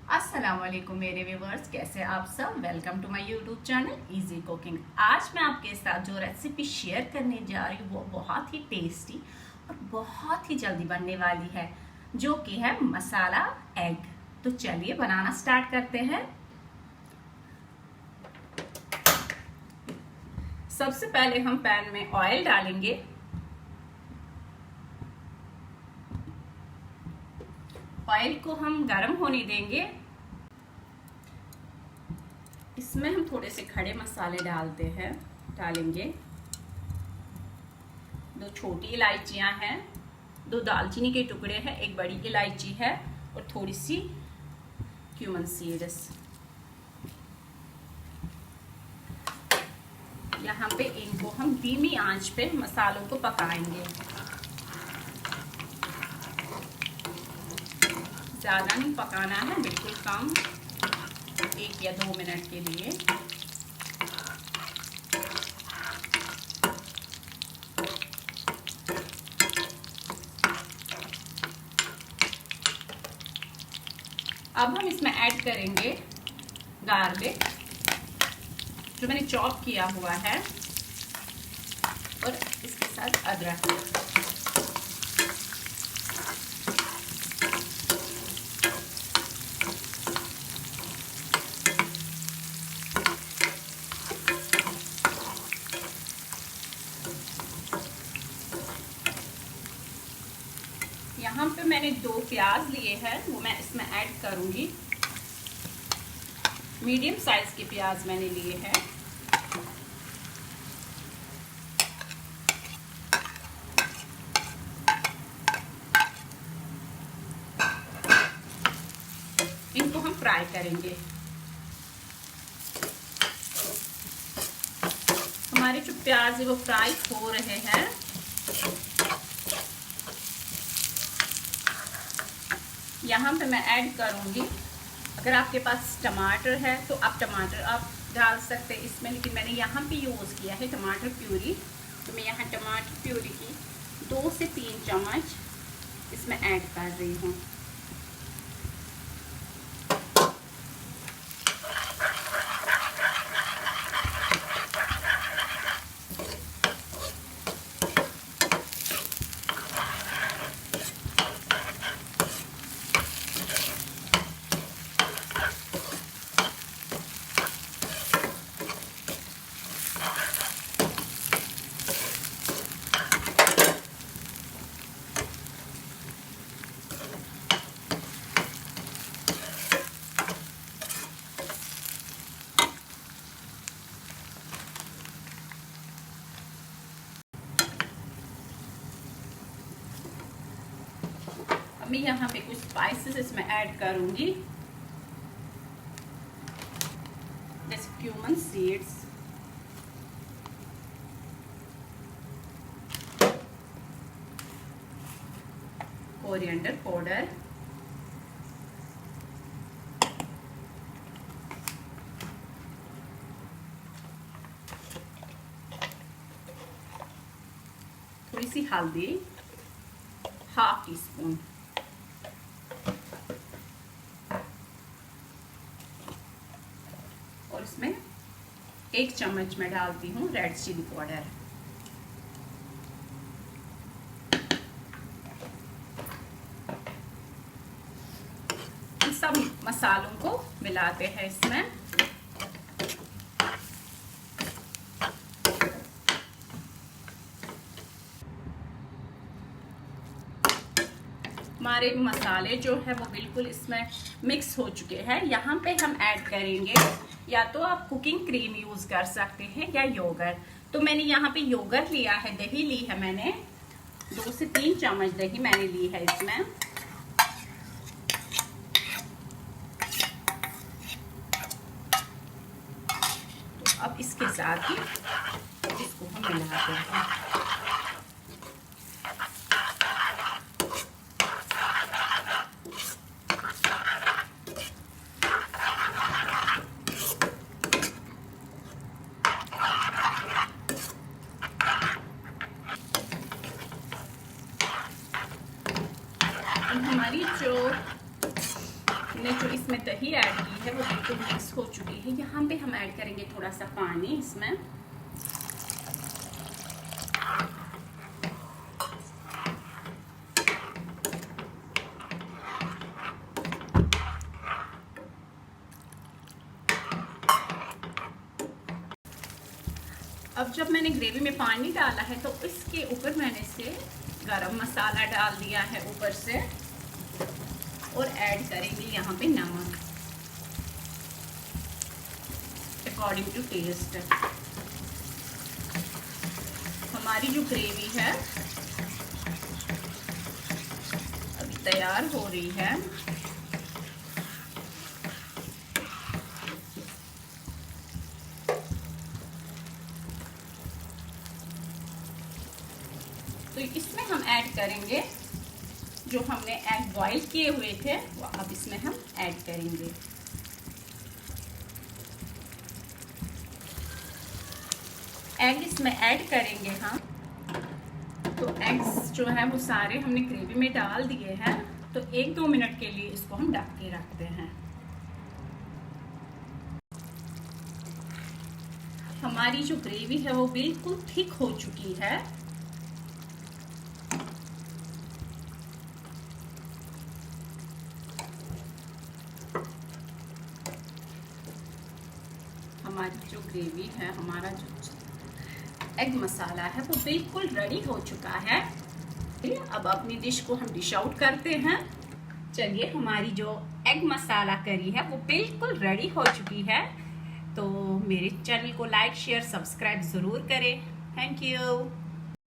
अस्सलाम वालेकुम मेरे व्यूवर्स, कैसे आप सब। Welcome to my YouTube channel easy cooking. आज मैं आपके साथ जो रेसिपी शेयर करने जा रही हूँ वो बहुत ही टेस्टी और बहुत ही जल्दी बनने वाली है, जो कि है मसाला एग। तो चलिए बनाना स्टार्ट करते हैं। सबसे पहले हम पैन में ऑयल डालेंगे। ऑयल को हम गरम होने देंगे। इसमें हम थोड़े से खड़े मसाले डालेंगे। 2 छोटी इलायचियां हैं, 2 दालचीनी के टुकड़े हैं, 1 बड़ी इलायची है और थोड़ी सी क्यूमन सीड्स। यहाँ पे इनको हम धीमी आंच पे मसालों को पकाएंगे। ज़्यादा नहीं पकाना है, बिल्कुल कम, 1 या 2 मिनट के लिए। अब हम इसमें ऐड करेंगे गार्लिक, जो मैंने चॉप किया हुआ है, और इसके साथ अदरक। यहाँ पे मैंने 2 प्याज लिए हैं, वो मैं इसमें ऐड करूंगी। मीडियम साइज के प्याज मैंने लिए हैं। इनको हम फ्राई करेंगे। हमारे जो प्याज है वो फ्राई हो रहे हैं। यहाँ पे मैं ऐड करूंगी, अगर आपके पास टमाटर है तो आप टमाटर डाल सकते हैं इसमें, लेकिन मैंने यहाँ पे यूज़ किया है टमाटर प्यूरी। तो मैं यहाँ टमाटर प्यूरी की 2 से 3 चम्मच इसमें ऐड कर रही हूँ। मैं यहाँ पे कुछ स्पाइसेस इसमें ऐड करूंगी, जैसे क्यूमन सीड्स, कोरिएंडर पाउडर, थोड़ी सी हल्दी, ½ टीस्पून, और इसमें 1 चम्मच मैं डालती हूँ रेड चिली पाउडर। इन सब मसालों को मिलाते हैं इसमें। हमारे मसाले जो है वो बिल्कुल इसमें मिक्स हो चुके हैं। यहाँ पे हम ऐड करेंगे, या तो आप कुकिंग क्रीम यूज कर सकते हैं या योगर्ट। तो मैंने यहाँ पे योगर्ट लिया है, दही ली है मैंने, 2 से 3 चम्मच दही मैंने ली है इसमें। तो अब इसके साथ ही इसको हम मिलाते हैं। हमारी जो हमने जो इसमें दही ऐड की है वो बिल्कुल मिक्स हो चुकी है। यहाँ पे हम ऐड करेंगे थोड़ा सा पानी इसमें। अब जब मैंने ग्रेवी में पानी डाला है तो इसके ऊपर मैंने से गरम मसाला डाल दिया है ऊपर से, और ऐड करेंगे यहाँ पे नमक अकॉर्डिंग टू टेस्ट। हमारी जो ग्रेवी है अभी तैयार हो रही है। तो इसमें हम ऐड करेंगे जो हमने एग बॉईल किए हुए थे, वो अब इसमें हम ऐड करेंगे। एग इसमें ऐड करेंगे हम। तो एग्स जो है वो सारे हमने ग्रेवी में डाल दिए हैं। तो 1-2 मिनट के लिए इसको हम ढक के रखते हैं। हमारी जो ग्रेवी है वो बिल्कुल थिक हो चुकी है। हमारी जो ग्रेवी है, हमारा जो एग मसाला है वो बिल्कुल रेडी हो चुका है। अब अपनी डिश को हम डिश आउट करते हैं। चलिए, हमारी जो एग मसाला करी है वो बिल्कुल रेडी हो चुकी है। तो मेरे चैनल को लाइक शेयर सब्सक्राइब ज़रूर करें। Thank you.